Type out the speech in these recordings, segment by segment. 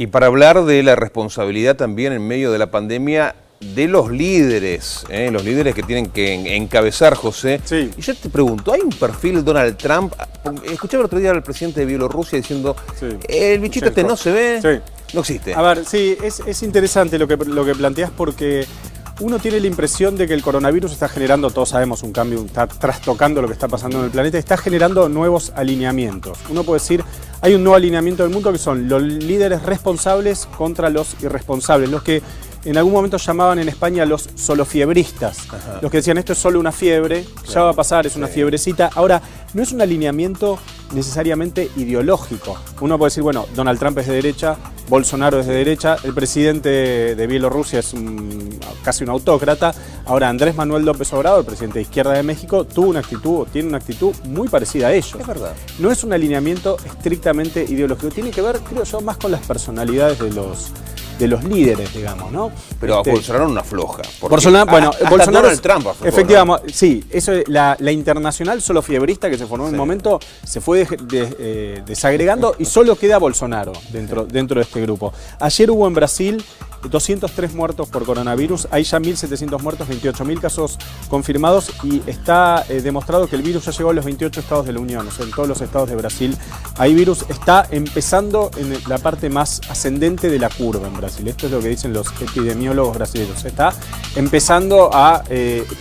Y para hablar de la responsabilidad también en medio de la pandemia de los líderes que tienen que encabezar, José. Sí. Y yo te pregunto, ¿hay un perfil Donald Trump? Escuchaba el otro día al presidente de Bielorrusia diciendo, Sí. el bichito este no se ve, Sí. no existe. A ver, sí, es interesante lo que planteas porque uno tiene la impresión de que el coronavirus está generando, todos sabemos, un cambio, está trastocando lo que está pasando en el planeta, está generando nuevos alineamientos. Uno puede decir, hay un nuevo alineamiento del mundo que son los líderes responsables contra los irresponsables, los que en algún momento llamaban en España los solofiebristas, los que decían esto es solo una fiebre, ya va a pasar, es una fiebrecita. Ahora, no es un alineamiento necesariamente ideológico. Uno puede decir, bueno, Donald Trump es de derecha, Bolsonaro es de derecha, el presidente de Bielorrusia es casi un autócrata. Ahora, Andrés Manuel López Obrador, el presidente de Izquierda de México, tiene una actitud muy parecida a ellos. Es verdad. No es un alineamiento estrictamente ideológico, tiene que ver, creo yo, más con las personalidades de los líderes, digamos, ¿no? Pero a Bolsonaro no afloja. Bolsonaro, bueno, hasta Bolsonaro Donald Trump aflojó, efectivamente, ¿no? Sí, eso es la internacional solo fiebrista que se formó en un momento se fue desagregando y solo queda Bolsonaro dentro de este grupo. Ayer hubo en Brasil 203 muertos por coronavirus, hay ya 1.700 muertos, 28.000 casos confirmados y está demostrado que el virus ya llegó a los 28 estados de la Unión, o sea, en todos los estados de Brasil hay virus, está empezando en la parte más ascendente de la curva en Brasil. Esto es lo que dicen los epidemiólogos brasileños. Está empezando a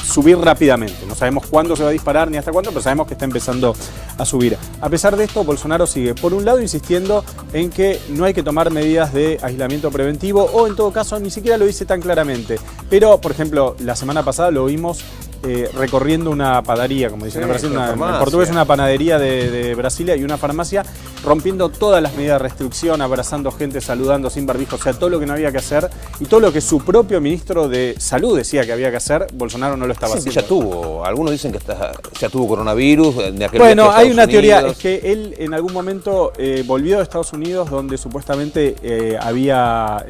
subir rápidamente. No sabemos cuándo se va a disparar ni hasta cuándo, pero sabemos que está empezando a subir. A pesar de esto, Bolsonaro sigue, por un lado, insistiendo en que no hay que tomar medidas de aislamiento preventivo o, en todo caso, ni siquiera lo dice tan claramente. Pero, por ejemplo, la semana pasada lo vimos recorriendo una padaría, como dicen en Brasil, en portugués una panadería de Brasilia y una farmacia, rompiendo todas las medidas de restricción, abrazando gente, saludando sin barbijo, o sea, todo lo que no había que hacer y todo lo que su propio ministro de Salud decía que había que hacer, Bolsonaro no lo estaba haciendo. Ya tuvo, algunos dicen que ya tuvo coronavirus. Bueno, hay una teoría, es que él en algún momento volvió a Estados Unidos donde supuestamente había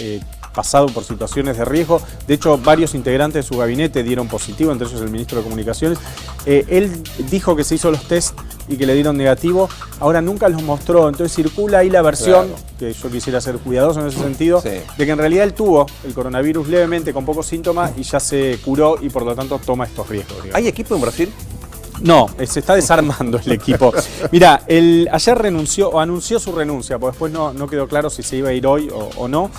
pasado por situaciones de riesgo. De hecho, varios integrantes de su gabinete dieron positivo, entre ellos el ministro de Comunicaciones. Él dijo que se hizo los test y que le dieron negativo. Ahora nunca los mostró. Entonces circula ahí la versión, que yo quisiera ser cuidadoso en ese sentido, de que en realidad él tuvo el coronavirus levemente, con pocos síntomas, y ya se curó y por lo tanto toma estos riesgos, digamos. ¿Hay equipo en Brasil? No, se está desarmando el equipo. Mirá, ayer anunció su renuncia, porque después no quedó claro si se iba a ir hoy o no.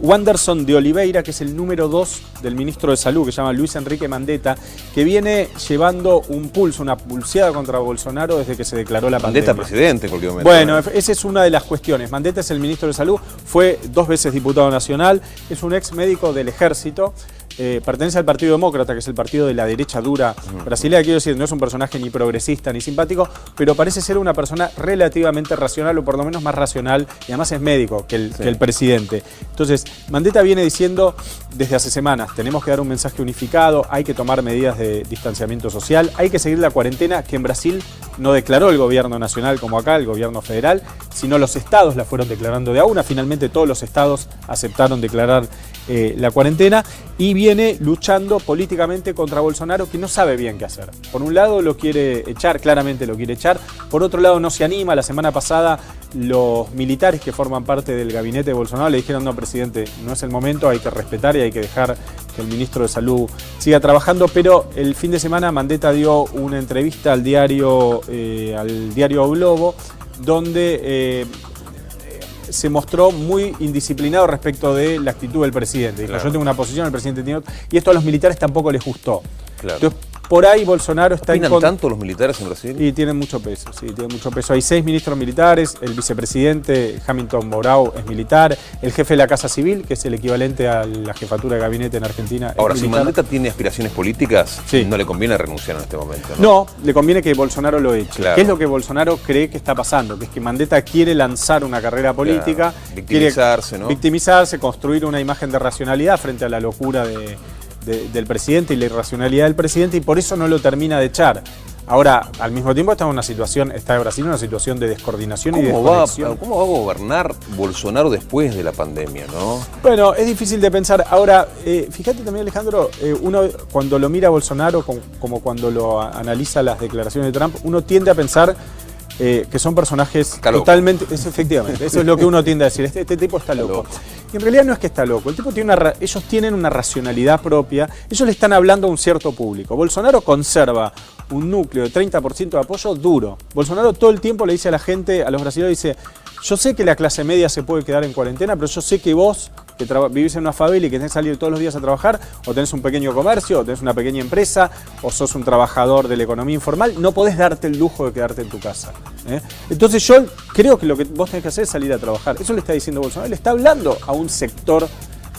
Wanderson de Oliveira, que es el número 2 del ministro de Salud, que se llama Luis Enrique Mandetta, que viene llevando un pulso, una pulseada contra Bolsonaro desde que se declaró la pandemia. Mandetta presidente en cualquier momento. Bueno, esa es una de las cuestiones. Mandetta es el ministro de Salud, fue 2 veces diputado nacional, es un ex médico del ejército. Pertenece al Partido Demócrata, que es el partido de la derecha dura brasileña. Quiero decir, no es un personaje ni progresista ni simpático, pero parece ser una persona relativamente racional, o por lo menos más racional, y además es médico que el presidente. Entonces, Mandetta viene diciendo desde hace semanas, tenemos que dar un mensaje unificado, hay que tomar medidas de distanciamiento social, hay que seguir la cuarentena, que en Brasil no declaró el gobierno nacional como acá, el gobierno federal, sino los estados la fueron declarando de a una. Finalmente todos los estados aceptaron declarar la cuarentena, y viene luchando políticamente contra Bolsonaro, que no sabe bien qué hacer. Por un lado lo quiere echar, claramente lo quiere echar, por otro lado no se anima. La semana pasada los militares que forman parte del gabinete de Bolsonaro le dijeron, no, presidente, no es el momento, hay que respetar y hay que dejar que el ministro de Salud siga trabajando. Pero el fin de semana Mandetta dio una entrevista al diario O Globo, donde se mostró muy indisciplinado respecto de la actitud del presidente. Dijo, yo tengo una posición, el presidente tiene otra, y esto a los militares tampoco les gustó. Entonces, por ahí Bolsonaro está en contra. ¿Opinan tanto los militares en Brasil? Y tienen mucho peso, sí, tienen mucho peso. Hay 6 ministros militares, el vicepresidente Hamilton Mourão es militar, el jefe de la Casa Civil, que es el equivalente a la jefatura de gabinete en Argentina. Ahora, si Mandetta tiene aspiraciones políticas, no le conviene renunciar en este momento, ¿no? No, le conviene que Bolsonaro lo eche. Claro. ¿Qué es lo que Bolsonaro cree que está pasando? Que es que Mandetta quiere lanzar una carrera política, victimizarse, ¿no? Victimizarse, construir una imagen de racionalidad frente a la locura del presidente y la irracionalidad del presidente, y por eso no lo termina de echar. Ahora, al mismo tiempo está Brasil en una situación de descoordinación y desconexión. ¿Cómo va a gobernar Bolsonaro después de la pandemia, no? Bueno, es difícil de pensar. Ahora, fíjate también, Alejandro, uno cuando lo mira a Bolsonaro, como cuando lo analiza las declaraciones de Trump, uno tiende a pensar que son personajes Está loco. totalmente... efectivamente, eso es lo que uno tiende a decir, este tipo está loco. Y en realidad no es que está loco, el tipo tiene ellos tienen una racionalidad propia, ellos le están hablando a un cierto público. Bolsonaro conserva un núcleo de 30% de apoyo duro. Bolsonaro todo el tiempo le dice a la gente, a los brasileños, dice, yo sé que la clase media se puede quedar en cuarentena, pero yo sé que vos, que vivís en una favela y que tenés que salir todos los días a trabajar, o tenés un pequeño comercio, o tenés una pequeña empresa, o sos un trabajador de la economía informal, no podés darte el lujo de quedarte en tu casa. Entonces yo creo que lo que vos tenés que hacer es salir a trabajar. Eso le está diciendo Bolsonaro, le está hablando a un sector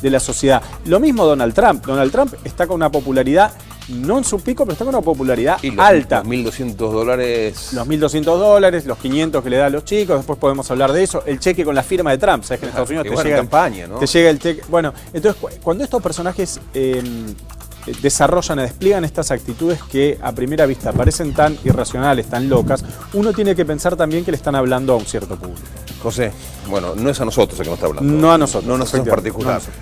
de la sociedad. Lo mismo Donald Trump. Donald Trump está con una popularidad, no en su pico, pero está con una popularidad alta. Los $1.200. Los $1.200, los 500 que le da a los chicos, después podemos hablar de eso. El cheque con la firma de Trump, sabes que en Estados Unidos te llega campaña, ¿no? Te llega el cheque. Bueno, entonces cuando estos personajes desarrollan y despliegan estas actitudes que a primera vista parecen tan irracionales, tan locas, uno tiene que pensar también que le están hablando a un cierto público. José, bueno, no es a nosotros el que nos está hablando. No a nosotros. No a nosotros en particular. No a nosotros.